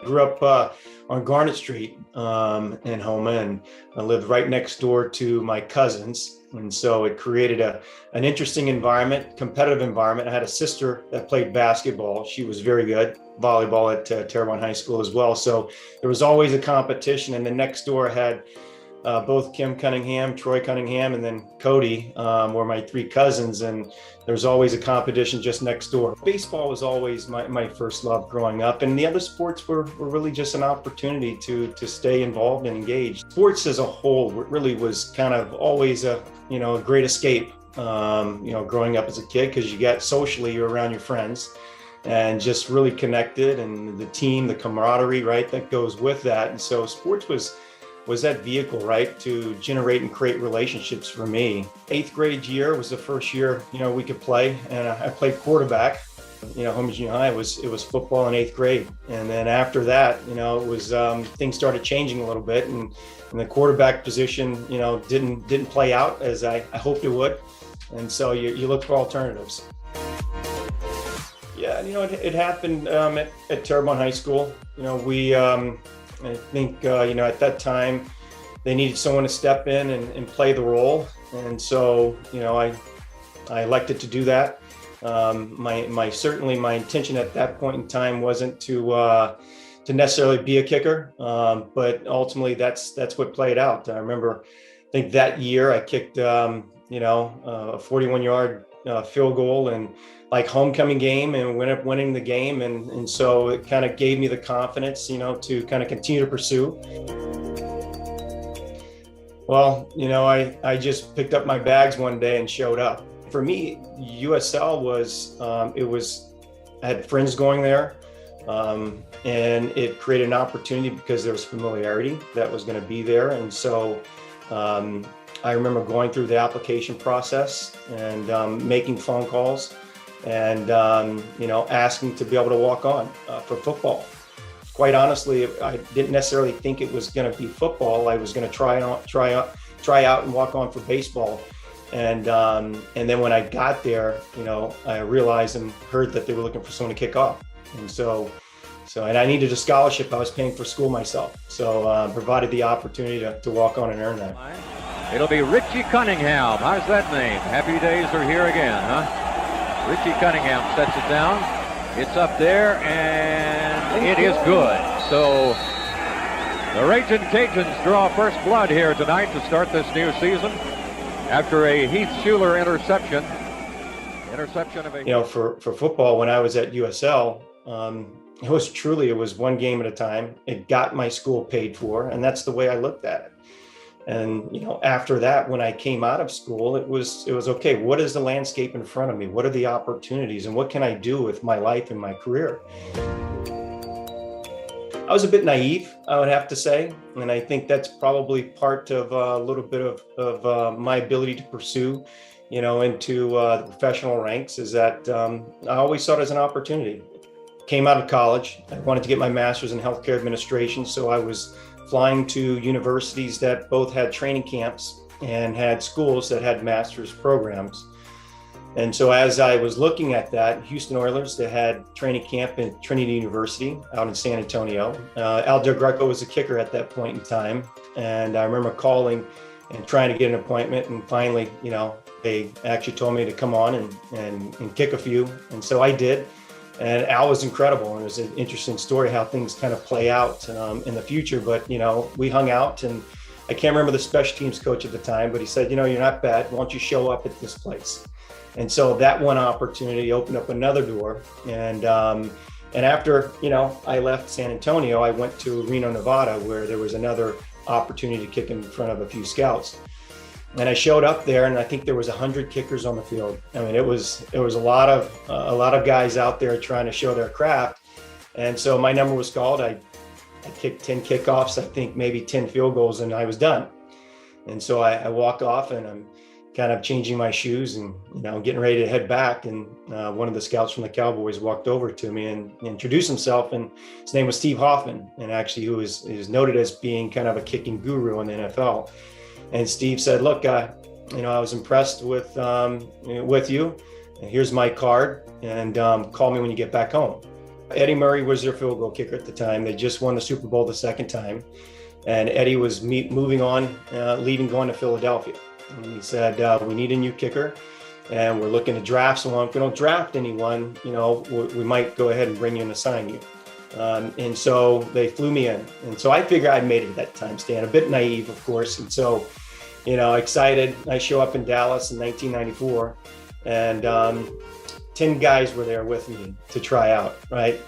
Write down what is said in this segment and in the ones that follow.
Grew up on Garnet Street in Houma, and I lived right next door to my cousins. And so it created an interesting environment, competitive environment. I had a sister that played basketball. She was very good, volleyball at Terrebonne High School as well. So there was always a competition. And then next door had both Kim Cunningham, Troy Cunningham, and then Cody were my three cousins. And there was always a competition just next door. Baseball was always my first love growing up. And the other sports were really just an opportunity to stay involved and engaged. Sports as a whole really was kind of always a great escape, growing up as a kid, because you got socially, you're around your friends and just really connected, and the team, the camaraderie, right, that goes with that. And so sports was that vehicle, right, to generate and create relationships for me. 8th grade year was the first year, we could play, and I played quarterback. Houma Junior High, it was football in 8th grade. And then after that, it was, things started changing a little bit, and the quarterback position, didn't play out as I hoped it would. And so you look for alternatives. Yeah, it happened at Terrebonne High School. I think, at that time, they needed someone to step in and play the role. And so, I elected to do that. Certainly my intention at that point in time wasn't to necessarily be a kicker, but ultimately that's what played out. I remember, I think that year I kicked, a 41-yard field goal and like homecoming game, and went up winning the game. And so it kind of gave me the confidence, to kind of continue to pursue. Well, I just picked up my bags one day and showed up. For me, USL I had friends going there, and it created an opportunity because there was familiarity that was going to be there. And so I remember going through the application process and making phone calls and, asking to be able to walk on for football. Quite honestly, I didn't necessarily think it was going to be football. I was going to try out and walk on for baseball. And then when I got there, I realized and heard that they were looking for someone to kick off. And I needed a scholarship. I was paying for school myself. So provided the opportunity to walk on and earn that. It'll be Richie Cunningham. How's that name? Happy days are here again, huh? Richie Cunningham sets it down. It's up there, and it is good. So the Ragin' Cajuns draw first blood here tonight to start this new season after a Heath Schuler interception. For football, when I was at USL, it was one game at a time. It got my school paid for, and that's the way I looked at it. And, after that, when I came out of school, it was okay. What is the landscape in front of me? What are the opportunities, and what can I do with my life and my career? I was a bit naive, I would have to say. And I think that's probably part of a little bit of my ability to pursue, into the professional ranks, is that I always saw it as an opportunity. Came out of college, I wanted to get my master's in healthcare administration. So I was flying to universities that both had training camps and had schools that had master's programs. And so as I was looking at that, Houston Oilers, they had training camp at Trinity University out in San Antonio. Ellender was a kicker at that point in time. And I remember calling and trying to get an appointment. And finally, they actually told me to come on and kick a few. And so I did. And Al was incredible. And it was an interesting story how things kind of play out in the future. But, we hung out, and I can't remember the special teams coach at the time, but he said, you're not bad. Why don't you show up at this place? And so that one opportunity opened up another door. And after, I left San Antonio, I went to Reno, Nevada, where there was another opportunity to kick in front of a few scouts. And I showed up there, and I think there was 100 kickers on the field. I mean, it was a lot of guys out there trying to show their craft. And so my number was called. I kicked 10 kickoffs, I think maybe 10 field goals, and I was done. And so I walked off, and I'm kind of changing my shoes and, getting ready to head back. And one of the scouts from the Cowboys walked over to me and introduced himself. And his name was Steve Hoffman, and actually who is noted as being kind of a kicking guru in the NFL. And Steve said, look, I was impressed with you. And here's my card, and call me when you get back home. Eddie Murray was their field goal kicker at the time. They just won the Super Bowl the second time. And Eddie was moving on, leaving, going to Philadelphia. And he said, we need a new kicker, and we're looking to draft someone. If we don't draft anyone, we might go ahead and bring you in and sign you. And so they flew me in. And so I figured I'd made it at that time, Stan, a bit naive, of course. And so, excited. I show up in Dallas in 1994, and 10 guys were there with me to try out, right?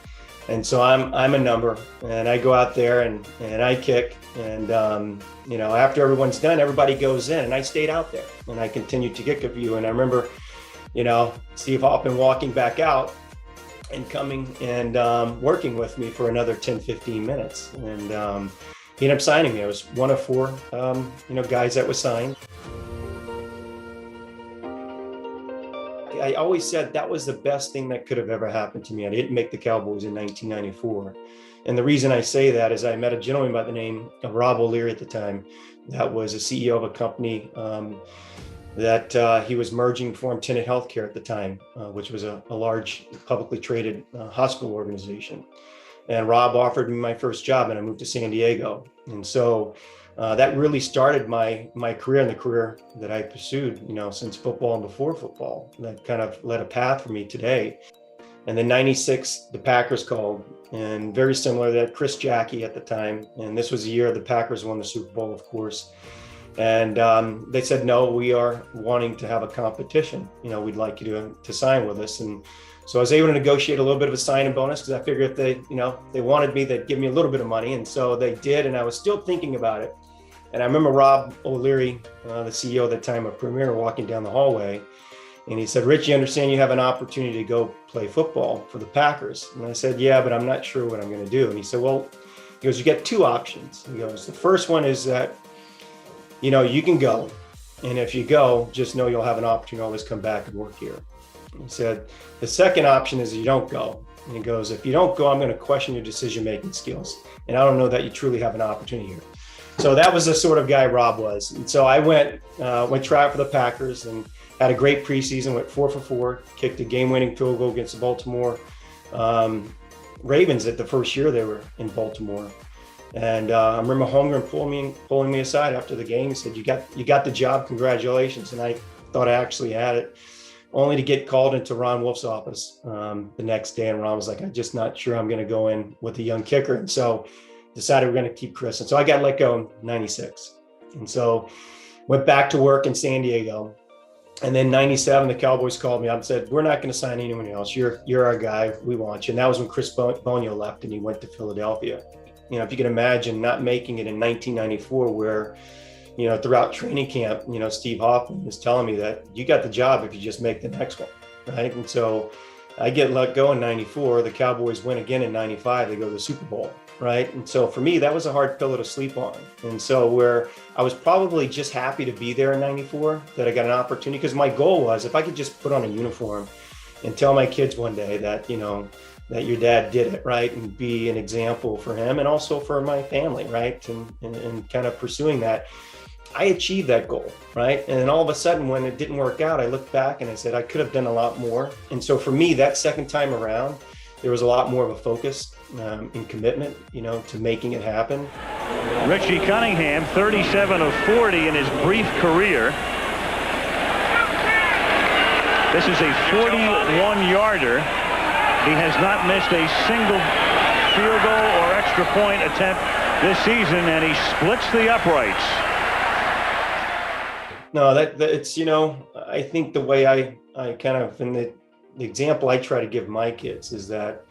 And so I'm a number, and I go out there and I kick, and after everyone's done, everybody goes in, and I stayed out there and I continued to kick a few. And I remember, Steve Hoffman walking back out and coming and working with me for another 10, 15 minutes, and he ended up signing me. I was one of four, guys that was signed. I always said that was the best thing that could have ever happened to me. I didn't make the Cowboys in 1994. And the reason I say that is I met a gentleman by the name of Rob O'Leary at the time that was a CEO of a company that he was merging, formed Tenet Healthcare at the time, which was a large publicly traded hospital organization. And Rob offered me my first job, and I moved to San Diego. And so that really started my career and the career that I pursued, since football and before football. That kind of led a path for me today. And then 96, the Packers called, and very similar to that, Chris Jackie at the time. And this was the year the Packers won the Super Bowl, of course. And they said, no, we are wanting to have a competition. We'd like you to sign with us. And so I was able to negotiate a little bit of a signing bonus, because I figured if they wanted me, they'd give me a little bit of money. And so they did, and I was still thinking about it. And I remember Rob O'Leary, the CEO at the time of Premier, walking down the hallway, and he said, Richie, I understand you have an opportunity to go play football for the Packers. And I said, yeah, but I'm not sure what I'm going to do. And he said, well, he goes, you get two options. He goes, the first one is that, you can go. And if you go, just know you'll have an opportunity to always come back and work here. He said, the second option is you don't go. And he goes, if you don't go, I'm going to question your decision-making skills. And I don't know that you truly have an opportunity here. So that was the sort of guy Rob was. And so I went try out for the Packers and had a great preseason, went 4 for 4, kicked a game-winning field goal against the Baltimore Ravens at the first year they were in Baltimore. And I remember Holmgren pulling me aside after the game. He said, you got the job, congratulations. And I thought I actually had it, only to get called into Ron Wolf's office the next day. And Ron was like, I'm just not sure I'm going to go in with a young kicker. And so decided we're going to keep Chris. And so I got let go in 96. And so went back to work in San Diego. And then 97, the Cowboys called me up and said, we're not going to sign anyone else. You're our guy. We want you. And that was when Chris Bonio left and he went to Philadelphia. If you can imagine not making it in 1994, where, throughout training camp, Steve Hoffman was telling me that you got the job if you just make the next one, right? And so I get let go in 94. The Cowboys win again in 95. They go to the Super Bowl, right? And so for me, that was a hard pillow to sleep on. And so where I was probably just happy to be there in 94, that I got an opportunity, because my goal was, if I could just put on a uniform and tell my kids one day that, that your dad did it, right? And be an example for him and also for my family, right? And kind of pursuing that. I achieved that goal, right? And then all of a sudden, when it didn't work out, I looked back and I said, I could have done a lot more. And so for me, that second time around, there was a lot more of a focus and commitment, to making it happen. Richie Cunningham, 37 of 40 in his brief career. This is a 41-yarder. He has not missed a single field goal or extra point attempt this season, and he splits the uprights. No, it's, I think the way I kind of, in the example I try to give my kids is that,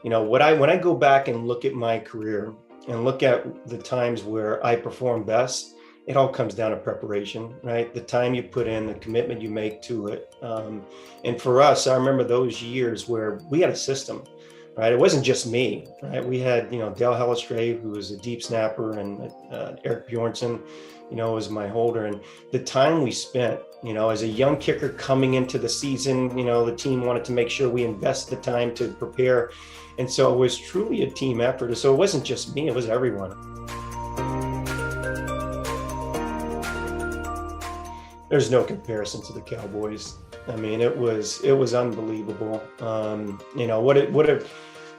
when I go back and look at my career and look at the times where I perform best, it all comes down to preparation, right? The time you put in, the commitment you make to it. And for us, I remember those years where we had a system, right? It wasn't just me, right? We had, Dale Hellestrade, who was a deep snapper, and Eric Bjornsson, was my holder. And the time we spent, as a young kicker coming into the season, the team wanted to make sure we invest the time to prepare. And so it was truly a team effort. So it wasn't just me, it was everyone. There's no comparison to the Cowboys. I mean, it was unbelievable.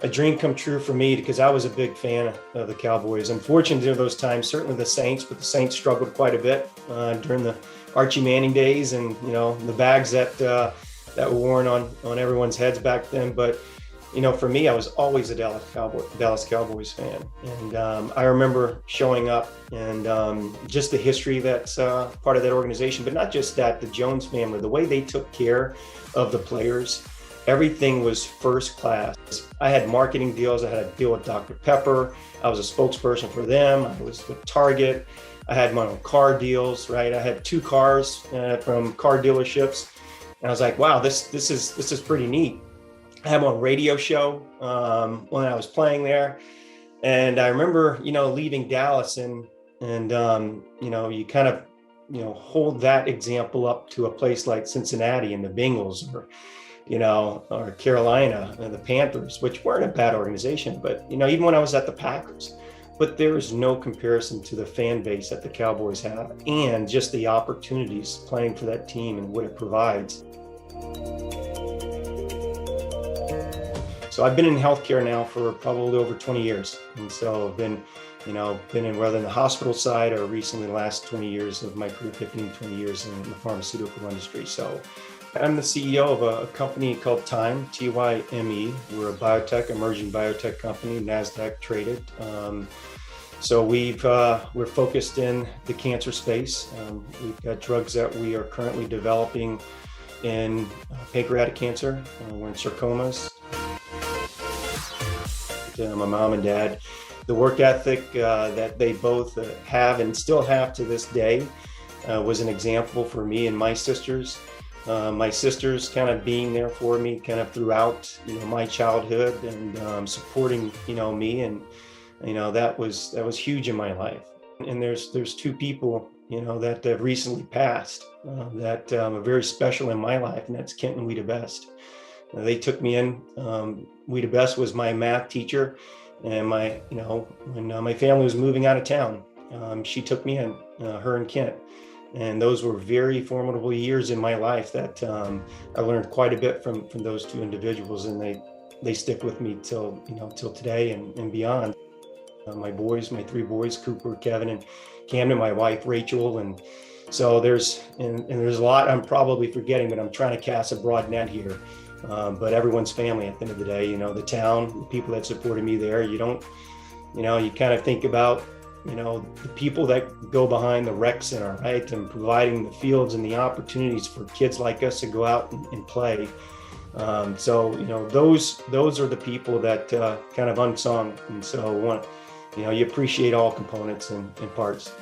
a dream come true for me because I was a big fan of the Cowboys. Unfortunately, those times, certainly the Saints, but the Saints struggled quite a bit during the Archie Manning days, and the bags that were worn on everyone's heads back then. But for me, I was always a Dallas Cowboys fan, and I remember showing up and just the history that's part of that organization. But not just that, the Jones family, the way they took care of the players. Everything was first class. I had marketing deals. I had a deal with Dr. Pepper. I was a spokesperson for them. I was with Target. I had my own car deals, right? I had 2 cars from car dealerships. And I was like, wow, this is pretty neat. I had my own radio show when I was playing there. And I remember, leaving Dallas and you kind of, hold that example up to a place like Cincinnati and the Bengals, or Carolina and the Panthers, which weren't a bad organization, but even when I was at the Packers, but there is no comparison to the fan base that the Cowboys have and just the opportunities playing for that team and what it provides. So I've been in healthcare now for probably over 20 years, and so I've been in whether in the hospital side or recently the last 20 years of my career, 15, 20 years in the pharmaceutical industry. So I'm the CEO of a company called Time, T-Y-M-E. We're a emerging biotech company, NASDAQ traded. So we're focused in the cancer space. We've got drugs that we are currently developing in pancreatic cancer. We're in sarcomas. My mom and dad, the work ethic that they both have and still have to this day was an example for me and my sisters. My sisters kind of being there for me kind of throughout, my childhood and supporting, me, and that was huge in my life. And there's 2 people, that have recently passed that are very special in my life, and that's Kent and Weta Best. They took me in. Weta Best was my math teacher, and when my family was moving out of town, she took me in, her and Kent. And those were very formidable years in my life that I learned quite a bit from those 2 individuals, and they stick with me till today and beyond. My 3 boys, Cooper, Kevin, and Camden, my wife, Rachel. And so there's a lot I'm probably forgetting, but I'm trying to cast a broad net here. But everyone's family at the end of the day, the town, the people that supported me there. You kind of think about the people that go behind the rec center, right, and providing the fields and the opportunities for kids like us to go out and play. So those are the people that kind of unsung, and so you appreciate all components and parts.